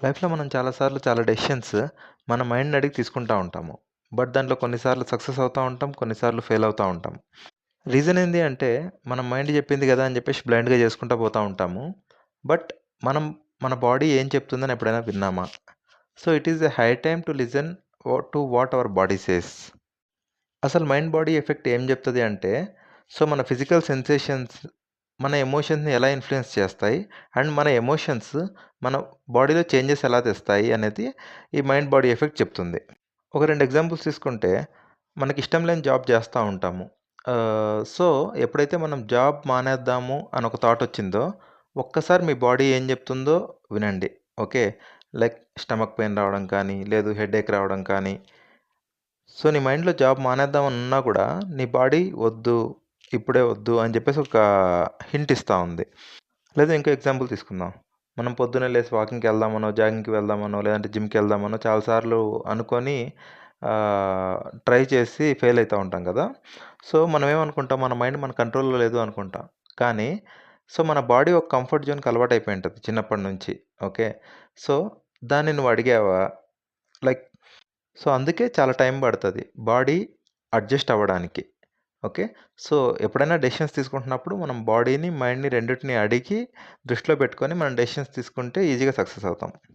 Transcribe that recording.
లైఫ్‌లో మనం చాలా సార్లు చాలా డెసిషన్స్ మన మైండ్‌ని అడిగి తీసుకుంటా ఉంటాము. బట్ దాంట్లో కొన్నిసార్లు సక్సెస్ అవుతా ఉంటాం. కొన్నిసార్లు ఫెయిల్ అవుతా ఉంటాం. రీజన్ ఏంది అంటే మన మైండ్ చెప్పింది కదా! అని చెప్పేసి బ్లైండ్‌గా చేసుకుంటా పోతా ఉంటాము. బట్ మనం మన బాడీ ఏం చెప్తుందని ఎప్పుడైనా విన్నామా? So, it is a high time to listen to what our body says. అసలు మైండ్ బాడీ ఎఫెక్ట్ ఏం చెప్తది అంటే, సో, మన ఫిజికల్ సెన్సేషన్స్ మన ఎమోషన్స్‌ని ఎలా ఇన్‌ఫ్లూయెన్స్ చేస్తాయి? అండ్ మన ఎమోషన్స్ మన బాడీలో చేంజెస్ ఎలా తెస్తాయి అనేది ఈ మైండ్ బాడీ ఎఫెక్ట్ చెప్తుంది. ఒక 2 ఎగ్జాంపుల్స్ తీసుకుంటే, మనకిష్టం లేని జాబ్ చేస్తా ఉంటాము. సో, ఎప్పుడైతే మనం జాబ్ మానేద్దాము అని ఒక థాట్ వచ్చిందో, ఒక్కసారి మీ బాడీ ఏం చెప్తుందో వినండి. ఓకే. లైక్ స్టమక్ పెయిన్ రావడం కానీ, లేదు హెడేక్ రావడం కానీ. సో, నీ మైండ్‌లో జాబ్ మానేద్దామని ఉన్నా కూడా, నీ బాడీ వద్దు, ఇప్పుడే వద్దు అని చెప్పేసి ఒక హింట్ ఇస్తా ఉంది. లేదా ఇంకో ఎగ్జాంపుల్ తీసుకుందాం. మనం పొద్దున్నే లేసి వాకింగ్‌కెళ్దామనో, జాగింగ్‌కి వెళ్దామనో, లేదంటే జిమ్‌కెళ్దామనో చాలా సార్లు అనుకోని ట్రై చేసి ఫెయిల్ అయితా ఉంటాం కదా! సో, మనం ఏమనుకుంటాం మన మైండ్ మన కంట్రోల్‌లో లేదు అనుకుంటాం. కానీ, సో, మన బాడీ ఒక కంఫర్ట్ జోన్‌కి అలవాటయిపోయి ఉంటది చిన్నప్పటి నుంచి. ఓకే. సో, దాన్ని నువ్వు అడిగావా? లైక్ సో, అందుకే చాలా టైం పడతది. బాడీ అడ్జస్ట్ అవ్వడానికి. ఓకే. సో, ఎప్పుడైనా డెసిషన్స్ తీసుకుంటున్నప్పుడు మనం బాడీని, మైండ్‌ని రెండిటిని అడిగి దృష్టిలో పెట్టుకొని మనం డెసిషన్స్ తీసుకుంటే ఈజీగా సక్సెస్ అవుతాం.